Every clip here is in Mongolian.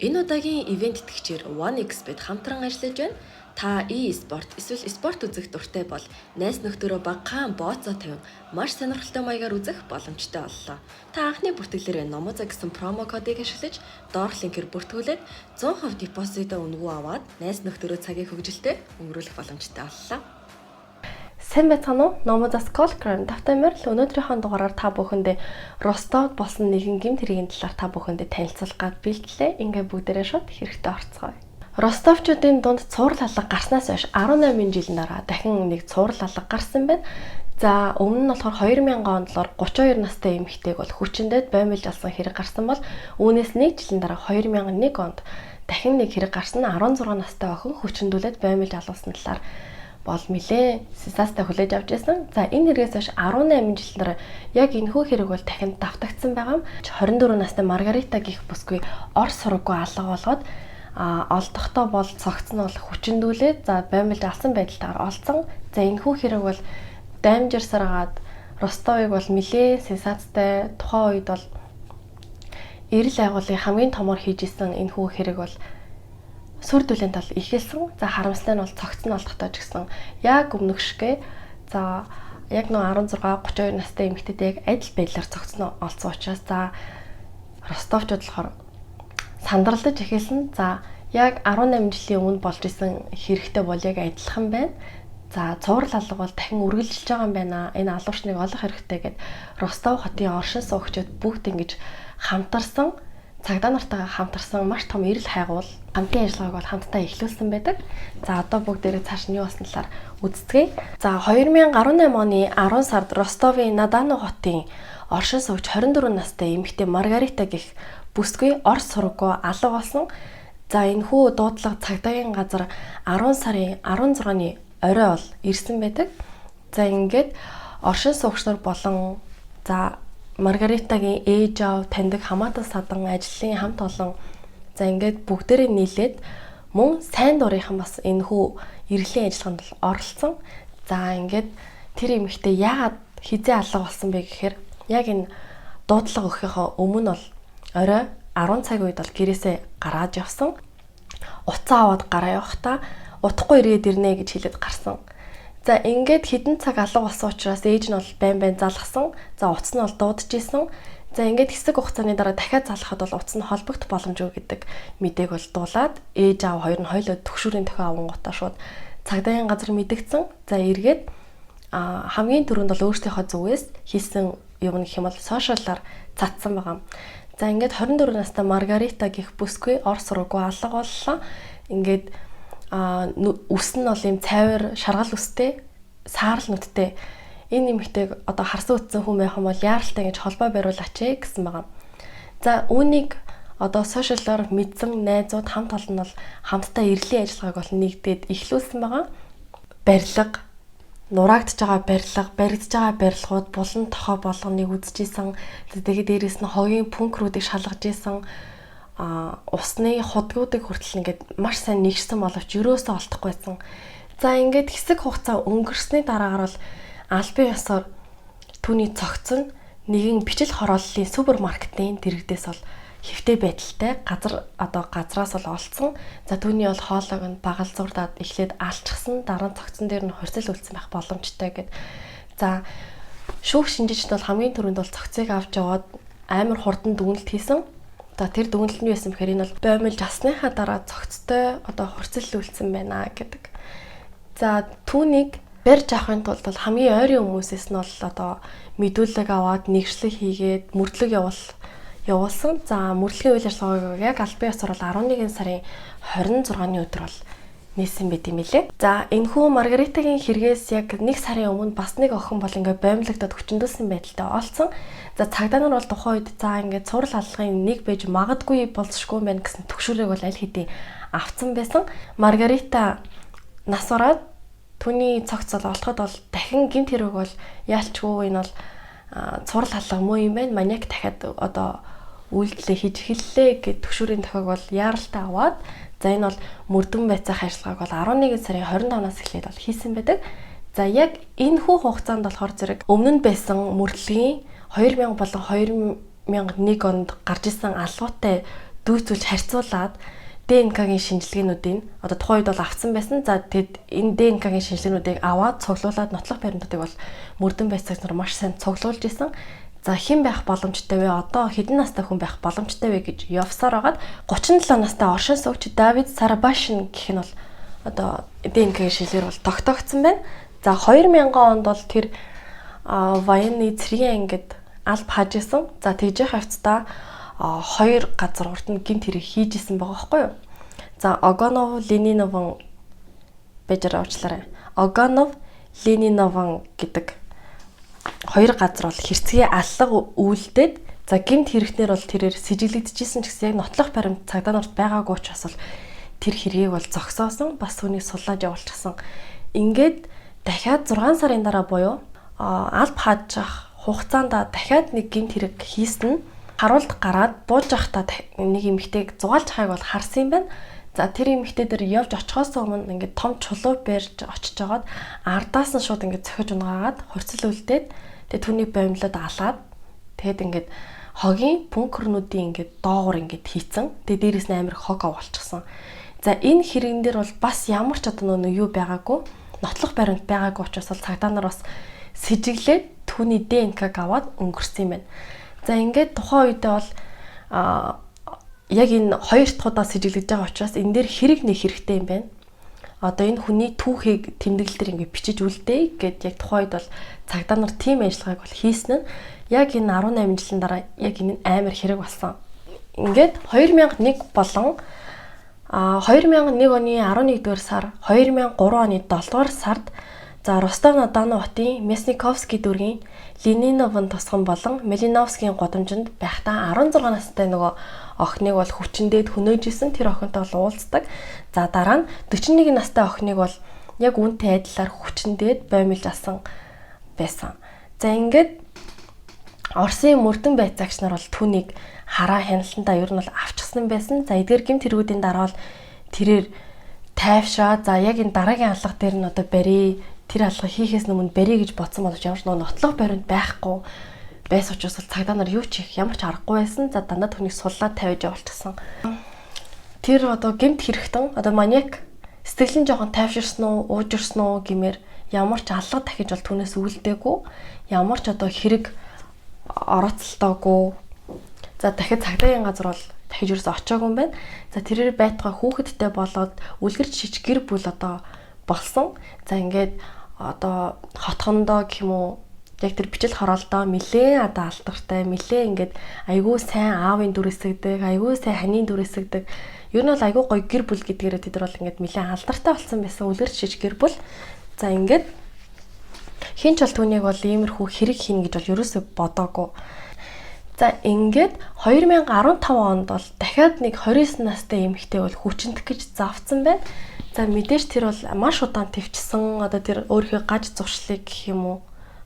Энэ удаагийн ивент итгэгчээр 1xBet хамтран ажиллаж байна. Та e-спорт эсвэл спорт үзэх дуртай бол найз нөхдөөрөө багахан бооцоо тавин маш сонирхолтой маягаар үзэх боломжтой боллоо. Та анхны бүртгэлээрээ Номоза гэсэн промо кодыг ашиглаж доорх линкээр бүртгүүлээд 100% депозитоо өнгөө аваад найз нөхдөөрөө цагийн хөгжилтэй өнгөрүүлэх боломжтой боллоо. Сайн байцгаана уу? Номозас Колкран давтамаар л өнөөдрийнхөө дугаараар та бүхэндээ Ростов болсон нэгэн гэмт хэргийн талаар та бүхэндээ танилцуулах гад бэлтлээ. Ингээ бүгдээрээ шууд хэрэгтэй орцгоё. Ростовчуудын дунд цуврал алга гарснаас хойш 18 жилийн дараа дахин нэг цуврал алга гарсан байна. За өмнө нь болохоор 2000 онд 32 настай эмэгтэйг бол хүчиндээд баймилж алсан хэрэг гарсан бол үүнээс нэг жилийн дараа 2001 онд дахин нэг хэрэг гарсан нь 16 настай охин хүчиндүүлээд баймилж алуулсан талаар бол нэлээ сенсацтай хүлээж авч байсан. За энэ хэрэгээс хойш 18 жилийн дараа яг энэхүү хэрэг бол дахин давтагдсан байгаа. 24 настай Маргарита гих бүсгүй Орос сургуугүй алга болгоод олдохдоо бол цогцсон бол хүчиндүүлээд за баймилж алсан байдалтайгаар олцсон. За энэхүү хэрэг бол даймжирсараад Ростовыг бол нэлээ сенсацтай тухайн үед бол эрэл агуулгын хамгийн томор хийж исэн энэхүү хэрэг бол сүрдүүлэн тал ихэлсэн. За харамсалтай нь бол цогцсон олдохтой ч гэсэн яг өмнөшгөө за яг нөө 16 32 настай эмэгтэйг адил байдлаар цогцсон олцсон учраас за Ростовчууд болохоор сандралдаж эхэлсэн. За яг 18 жилийн өмнө болж исэн хэрэгтэй бол яг адилхан байна. За цуврал алга бол дахин үргэлжилж байгаа юм байна. Энэ алуучныг олох хэрэгтэй гэд Ростов хотын оршин суугчид бүгд ингэж хамтарсан. Цагдаа нартайгаа хамтарсан маш том эрэл хайгуул хамтын ажиллагааг бол хамтдаа эхлүүлсэн байдаг. За одоо бүгдээрээ цааш нь юу болсон талаар үздэгэ. За 2018 оны 10 сард Ростовын Надано хотын оршин суугч 24 настай эмэгтэй Маргарита гих бүсгүй Орос сургуугүй алга болсон. За энэхүү дуудлага цагдаагийн газар 10 сарын 16-ны орой бол ирсэн байдаг. За ингээд оршин суугч нар болон за Маргаритагийн ээж аав таньдаг хамаатан садан ажлын хамт олон за ингээд бүгдээрээ нийлээд мөн сайн дурынхан бас энэхүү эрхлийн ажиллагаанд оролцсон. За ингээд тэр эмэгтэй яагаад хизээ алга болсон бэ гэхээр яг энэ дуудлага өгөхийнхөө өмнө бол орой 10 цаг үед бол гэрээсээ гараад явсан. Уцаа аваад гараа явахдаа утахгүй ирээд ирнэ гэж хэлээд гарсан. За ингээд хідэн цаг алга болсон учраас ээж нь бол байн залгасан. За утас нь бол дуудаж исэн. За ингээд хэсэг хугацааны дараа дахиад залгахад бол утас нь холбогдох боломжгүй гэдэг мэдээг бол дуулаад ээж аав хоёр нь хоёулаа төгшүүрийн төхөө авангуудаа шууд цагдаагийн газар мэдгдсэн. За эргээд хамгийн түрүүнд бол өөрсдийнхөө зүгээс хийсэн юм гэх юм бол сошиалаар цацсан байгаа. За ингээд 24 настай Маргарита гих бүсгүй Орос сургуугүй алга боллоо. Ингээд үс нь бол юм цайвар шаргал үстэй саарл нүдтэй энэ нэмэгтэйг одоо харсан үтсэн хүн байх юм бол яаралтай гэж холбоо бариулаач гэсэн байгаа. За үүнийг одоо сошиалаар мэдсэн найзууд хамт олон нь бол хамтдаа эрлийн ажиллагааг бол нэгдээд эхлүүлсэн байгаа. Барилга, нураагдж байгаа барилга, баригдж байгаа барилгууд булан тохоо болгоныг үзчихсэн. Тэгээд дээрэс нь хогийн пүнкрүүдийг шалгаж исэн. Усны худгуудыг хүртэл ингээд маш сайн нэгшсэн боловч юроосоо олдохгүйсэн. За ингээд хэсэг хугацаа өнгөрсний дараагаар бол албан ёсоор түүний цогцсон нэгэн бичил хорооллын супермаркетын дэрэгдээс бол хэвтэй байдалтай газраас бол олцсон. За түүний бол хоолойг нь багалзуурдаад эхлээд алчсан, дараа нь цогцсон дээр нь хорсол үлдсэн байх боломжтой гэд. За шүүх шинжээчд бол хамгийн түрүүнд бол цогцыг авч яваад амар хурдан дүгнэлт хийсэн. За тэр дүгнэлт нь юу байсан бэхээр энэ бол баймилж асныхаа дараа цогцтой хорсол үлдсэн байна гэдэг. За түүнийг барьж авахын тулд бол хамгийн ойрын хүмүүсээс нь бол мэдүүлэг аваад нэгжлэг хийгээд мөрдлөг явуулсан. За мөрдлөгийн үйл ажиллагааг яг албан ёсоор бол 11 сарын 26-ны өдөр бол нээсэн байт юм лээ. За энэхүү Маргаритагийн хэрэгээс яг 1 сарын өмнө бас нэг охин бол ингээд баймилагдаад хүчндүүлсэн байдалтай олцсон. За цагдаа нар бол тухайн үед за ингээд цуврал алгын нэг байж магадгүй болцшгүй байх гэсэн төгшүүрийг бол аль хэдийн авцсан байсан. Маргарита нас ороод түүний цогц бол олоход бол дахин гэмт хэрэг бол яалчгүй энэ бол цуврал алга муу юм байна. Маньяк дахиад үйлдэлээ хийж эхэллээ гэд төгшүүрийн тохиог бол яаралтай аваад за энэ бол мөрдөн байцаах ажиллагааг бол 11 сарын 25-наас эхлээд бол хийсэн байдаг. За яг энэ хүү хугацаанд болохоор зэрэг өмнө нь байсан мөрдлөгийн 2000 болон 2001 онд гарч исэн алгуутай дүүцүүлж харьцуулаад ДНК-гийн шинжилгээнүүдийг одоо тухайн үед бол авсан байсан. За тэгэд энэ ДНК-гийн шинжилгээнүүдийг аваад цуглуулад нотлох баримтуудыг бол мөрдөн байцаагч нар маш сайн цуглуулж исэн. За хэн байх боломжтой вэ? Одоо хэдэн настай хүн байх боломжтой вэ гэж явсаар хагаад 37 настай оршин суугч Давид Сарабашин гэх нь бол одоо ДНК-гийн шинжилгээр бол тогтоогдсон байна. За 2000 онд бол тэр военны цэргийн ангид алба хаж исэн. За тэгж явцдаа хоёр газар урд нь гэмт хэрэг хийж исэн байгаа байхгүй юу? За Огонов, Лениновын бежэр уучлаарай. Огонов, Лениновын гэдэг хоёр газар бол хэрцгий аллага үйлдээд за гэмт хэрэгтнэр бол тэрээр сэжиглэгдэжсэн ч гэсэн яг нотлох баримт цагдаа нарт байгаагүй ч бас бол тэр хэргийг бол зогсоосон, бас түүнийг суллаад явуулчихсан. Ингээд дахиад 6 сарын дараа буюу алба хааж хугацаанд дахиад нэг гэмт хэрэг хийсэн нь харуулт гараад бууж байхдаа нэг эмэгтэйг зугаалж байгааг бол харсан юм байна. За тэр эмэгтэй дээр явж очихоос өмнө ингээд том чулуу барьж очиж жагаад ардаас нь шууд ингээд цохиж унгаагаад хурцл үлдээд тэгээ түүний боомлоод алаад тэгэд ингээд хогийн бункернүүдийн ингээд доогуур ингээд хийцэн. Тэгээ дээрээс нь амар хог оволчихсон. За энэ хэрэгэн дээр бол бас ямар ч одоо нөө юу байгаагүй, нотлох баримт байгаагүй учраас бол цагдаа нар бас сэжиглээд түүний ДНК-г аваад өнгөрсөн юм байна. За ингээд тухайн үедээ бол яг энэ хоёр дахь удаа сэжиглэж байгаа учраас энэ дээр хэрэг нэг хэрэгтэй юм байна. Одоо энэ хүний түүхийг тэмдэглэл дээр ингээд бичиж үлдээе гэд яг тухайн үед бол цагдаа нар тийм ажиллагааг бол хийсэн нь яг энэ 18 жилийн дараа яг энэ амар хэрэг болсон. Ингээд 2001 болон 2001 оны 11-р сар, 2003 оны 7-р сард за Ростов-на-Дону хотын Мясниковский дүүргийн Лениновын тусган болон Малиновскийн гудамжинд байхдаа 16 настай нөгөө охиныг бол хүчндээд хөнөөжсэн. Тэр охинтой бол уулздаг. За дараа нь 41 настай охиныг бол яг үүнтэй адилаар хүчндээд боомлж асан байсан. За ингээд Оросын мөрдөн байцаагч нар бол түүнийг хараа хяналтандаа ер нь бол авчихсан байсан. За эдгээр гэмт хэрэгүүдийн дараа бол тэрээр тайвшраа. За яг энэ дараагийн алга дээр нь одоо барий. Тэр алга хийхээс өмнө барий гэж бодсон боловч ямар ч нотлох баримт байхгүй байсан учраас цагдаа нар юу ч хийх ямар ч аргагүй байсан. За дандаа түүнийг суллаад тавьж явуулчихсан. Тэр одоо гэмт хэрэгтэн одоо маниак сэтгэл нь жоохон тайвширсан уу, уужирсан уу гэмээр ямар ч алга дахиж бол түүнээс үлдээгүй. Ямар ч одоо хэрэг орооцолтоогүй. За дахиад цагдаагийн газар бол дахиж ерөөс очоогүй юм байна. За тэрээр байтугай хүүхэдтэй болоод үлгэр жишиж гэр бүл одоо болсон. За ингээд одоо хотхондоо гэх юм уу яг тэр бичил хороолдоо нилээн одоо алдартай нилээн ингээд айгүй сайн аавын дүрэсгдэг, айгүй сайн ханийн дүрэсгдэг. Ер нь бол айгүй гоё гэр бүл гэдгээрээ тэд нар бол ингээд нилээн алдартай болсон байсан үлгэр жишиж гэр бүл. За ингээд хинч бол түүнийг бол иймэрхүү хэрэг хийнэ гэж бол ерөөсөө бодоогүй. За ингээд 2015 онд бол дахиад нэг 29 настай эмэгтэй бол хүчнэх гэж завцсан байна. За мэдээж тэр бол маш удаан твчсэн. Одоо тэр өөрийнхөө гаж зуршлыг гэх юм уу,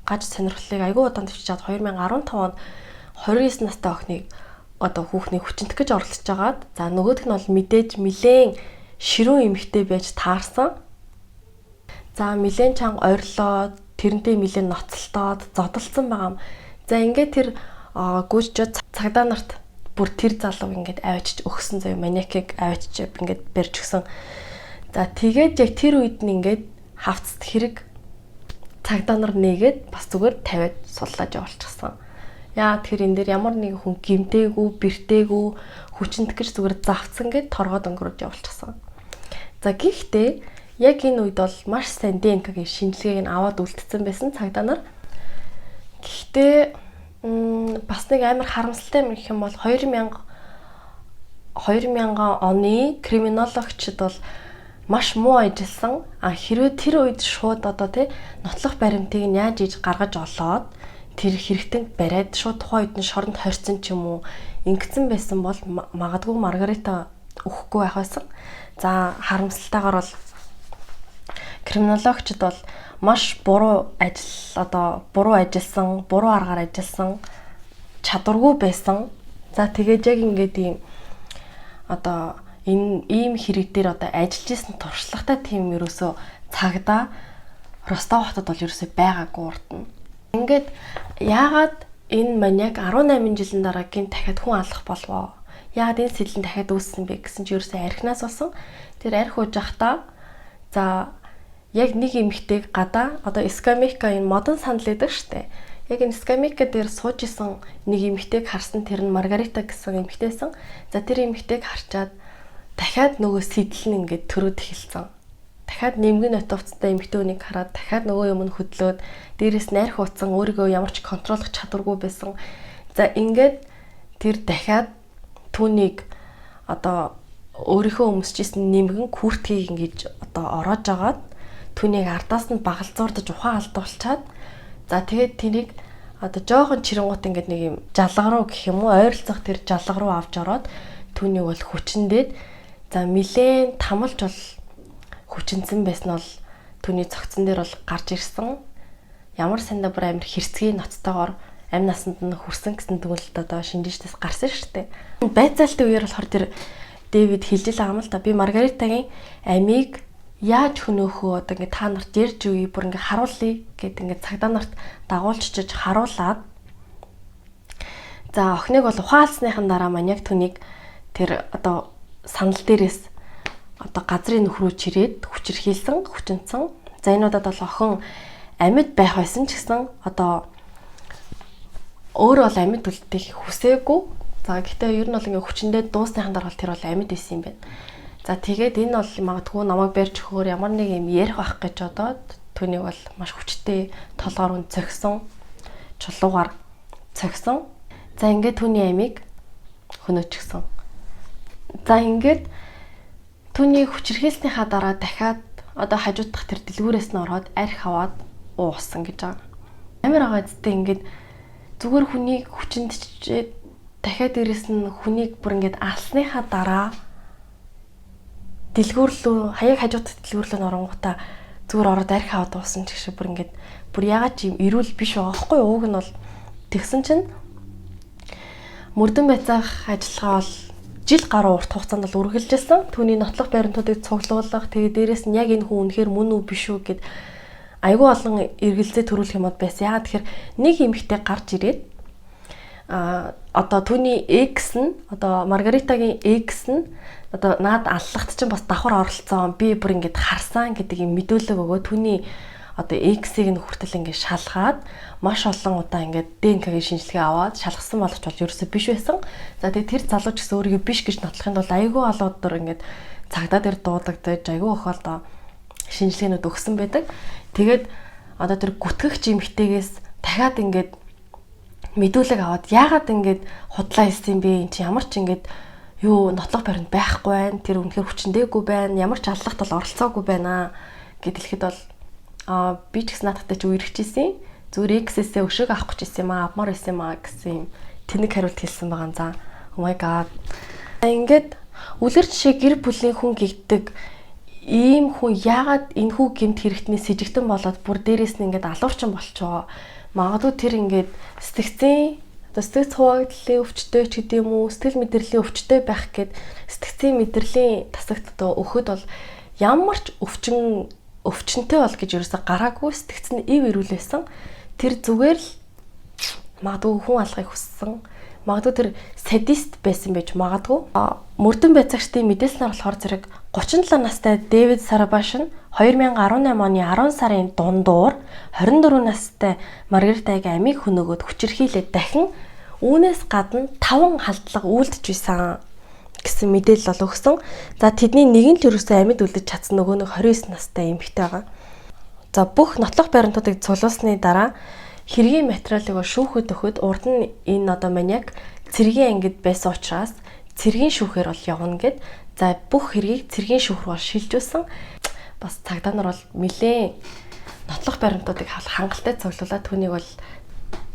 гаж сонирхлыг айгүй удаан твчиж чад 2015 онд 29 настай охиныг одоо хүүхнийг хүчнэх гэж оролцож агаад за нөгөөх нь бол мэдээж нилээн ширүүн эмэгтэй байж таарсан. За нилээн чанга ойрлоод тэрнтэй нилээн ноцолтоод зодолцсон байгаа юм. За ингээд тэр гүйчж цагдаа нарт бүр тэр залууг ингээд авчиж өгсөн заяа маниакийг авчиж ингээд барьж өгсөн. За тэгээд яг тэр үед нь ингээд хавцд хэрэг цагдаа нар нээгээд бас зүгээр тавиад суллаж явуулчихсан. Яа тэр энэ дээр ямар нэг хүн гимтээгүй, бэртээгүй, хүчнэх гэж зүгээр завцсан гэд торгоод өнгөрөөж явуулчихсан. За гэхдээ яг энэ үед бол маш сайн ДНК-гийн шинжилгээг нь аваад үлдсэн байсан цагдаа нар. Гэхдээ бас нэг амар харамсалтай юм гэх юм бол 2000 оны криминологчид бол маш муу ажилласан. Хэрвээ тэр үед шууд одоо нотлох баримтыг нь яаж ийж гаргаж олоод тэр хэрэгтэнд бариад шууд тухайн үед нь шоронд хорьсон ч юм уу ингэсэн байсан бол магадгүй Маргарита өгөхгүй байх байсан. За харамсалтайгаар бол криминологчид бол маш буруу ажилласан, буруу аргаар ажилласан, чадваргүй байсан. За тэгээд яг ингээд ийм одоо энэ ийм хэрэг дээр одоо ажиллаж исэн туршлагатай тим ерөөсөө цагдаа Ростов хотод бол ерөөсөө байгаагүй урд нь. Ингээд яагаад энэ маниак 18 жилийн дараа гин дахиад хүн алах болвоо? Яагаад энэ сэтлэн дахиад үүссэн бэ гэсэн чи ерөөсөө архинаас болсон. Тэр арх ууж явахдаа за яг нэг эмэгтэйг гадаа одоо Скамейка энэ модон санал гэдэг штэ. Яг энэ Скамейка дээр сууж исэн нэг эмэгтэйг харсан, тэр нь Маргарита гэсэн эмэгтэйсэн. За тэр эмэгтэйг харчаад дахиад нөгөө сэтэл нь ингээд төрөөд эхэлсэн. Дахиад нэмгэн нотовцтой эмэгтэйнийг хараад дахиад нөгөө юм нь хөдлөөд дээрээс найрх ууцсан өөрийгөө ямар ч контролох чадваргүй байсан. За ингээд тэр дахиад түүнийг одоо өөрийнхөө өмсөжсэн нэмгэн күртгийг ингэж одоо ороож агаад түүнийг ардаас нь багалзуурдаж ухаан алдуулчаад за тэгээд тэрийг одоо жоохон чирэнгуут ингээд нэг юм жалга руу гэх юм уу ойролцох тэр жалга руу авч ороод түүнийг бол хүчнээд за нилээн тамалж бол хүчнсэн байсан бол түүний цогцон дээр бол гарч ирсэн. Ямар сандаа бүр амир хэрцгий ноцтойгоор амь насанд нь хүрсэн гэсэн төгөлд одоо шинжээчдээс гарсан шүү дээ. Байцаалтын үеэр болохоор тэр Дэвид хэлж л байгаа юм л да. Би Маргаритагийн амийг яаж хөнөөхөө одоо ингээ та нарт ярьж өгье бүр ингээ харуулъя гэд ингээ цагдаа нарт дагуулчиж харуулад за охиныг бол ухаалсныхан дараа маньяг түүнийг тэр одоо санал дээрээс одоо газрын нөхрөө чирээд хүчирхийлсэн, хүчинцэн. За энэ удаад бол охин амьд байх байсан ч гэсэн одоо өөрөө бол амьд үлдэх хүсээгүй. За гэхдээ ер нь бол ингээ хүчиндээ дуусныхан дараа бол тэр бол амьд байсан юм байна. За тэгээд энэ бол магадгүй намайг барьж өгөхөөр ямар нэг юм ярих байх гэж бодоод түүнийг бол маш хүчтэй толгоор үн цогсон, чулуугаар цогсон. За ингээд түүний амийг хөнөөчихсөн. За ингээд түүний хүчирхийлснийхаа дараа дахиад одоо хажууд дахь тэр дэлгүүрээс нь ороод арх аваад уусан гэж байгаа. Амар байгаа зүтэй ингээд зүгээр хүнийг хүчиндчээд дахиад дээрэс нь хүнийг бүр ингээд алсныхаа дараа дэлгүүрлөө хаяг хажууд дахь дэлгүүрлөө нь оронгуудаа зүгээр ороод арх аваад уусан ч гэсэн бүр ингээд бүр ягаад ч юм эрүүл биш байгаа байхгүй юу? Ууг нь бол тэгсэн чинь мөрдөн байцаах ажиллагаа бол жил гаруй урт хугацаанд бол үргэлжилсэн. Түүний нотлох баримтуудыг цуглуулах, тэгээд дээрэс нь яг энэ хүн үнэхээр мөн үү биш үү гэд айгүй олон эргэлзээ төрүүлэх юмуд байсан. Яагаад тэгэхээр нэг эмэгтэй гарч ирээд одоо түүний экс нь одоо Маргаритагийн экс нь одоо наад аллагт чинь бас давхар оролцсон. Би бүр ингэж харсан гэдэг юм мэдүүлэг өгөө түүний одоо эксийг нь хүртэл ингэж шалгаад маш олон удаа ингээд ДНК-гийн шинжилгээ аваад шалгасан боловч бол ерөөсөө биш байсан. За тэгээд тэр залууч гэсэн өөрийгөө биш гэж нотлохын тулд айгүй олоодор ингээд цагдаа дээр дуудагдаж айгүй их одоо шинжилгээнүүд өгсөн байдаг. Тэгээд одоо тэр гүтгэгч эмэгтэйгээс дахиад ингээд мэдүүлэг аваад яагаад ингээд худлаа хийсэн бэ? Энд чи ямар ч ингээд юу нотлох баримт байхгүй байна. Тэр үнэхээр хүчндээгүй байна. Ямар ч аллагт бол оролцоогүй байна гэд хэлэхэд бол би ч гэсэн наадтай ч үерхчихсэн. Зүгээр X-ээсээ өшөөг авах гэж ирсэн юм аа, авмаар ирсэн юм аа гэсэн юм тэнэг хариулт хэлсэн байгаа. За. Oh my god. Ингээд үлгэр жишээ гэр бүлийн хүн гэгдэг ийм хүн яагаад энэ хүү гэмт хэрэгтний сэжигтэн болоод бүр дээрээс нь ингээд алуурчин болчихоо. Магадгүй тэр ингээд сэтгцийн одоо сэтгц хуваагдлын өвчтөй ч гэдэг юм уу, сэтгэл мэдрэлийн өвчтөй байх гээд сэтгцийн мэдрэлийн тасагт одоо өгөхөд бол ямар ч өвчнөй бол гэж ерөөсө гараагүй сэтгц нь ив ирүүлсэн. Тэр зүгээр л магадгүй хүн алгахыг хүссэн. Магадгүй тэр садист байсан байж магадгүй. Мөрдөн байцаагчдын мэдээлснээр болохоор зэрэг 37 настай Дэвид Сарабаш нь 2018 оны 10 сарын дундуур 24 настай Маргаритагийн амийг хөнөөгөөд хүчирхийлээд дахин үүнээс гадна 5 халдлага үйлдэж байсан гэсэн мэдээлэл бол өгсөн. За тэдний нэг нь л ерөөсөө амьд үлдэж чадсан, нөгөө нэг 29 настай эмэгтэй байгаа. За бүх нотлох баримтуудыг цуглуулсны дараа хэргийн материалыг шүүхэд өгөхөд урд нь энэ одоо маньяк цэргийн ангид байсан учраас цэргийн шүүхээр бол явна гэд. За бүх хэргийг цэргийн шүүх рүү шилжүүлсэн. Бас цагдаа нар бол нэлээд нотлох баримтуудыг хангалттай цуглуулад түүнийг бол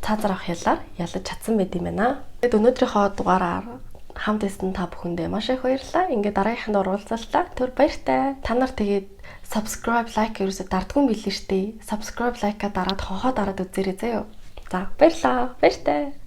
цаазар авах ялаар ялаж чадсан байт юм байна. Тэгэд өнөөдрийнхөө дугаараар хамт байсан та бүхэндээ маш их баярлалаа. Ингээ дараагийнханд оролцууллаа. Түр баяртай. Та нар тэгээд subscribe, like ерөөсө дардгүй билээ штэ. Subscribe, like-а дараад хонхоо дараад үзээрэй заяа. За баярлалаа. Баяртай.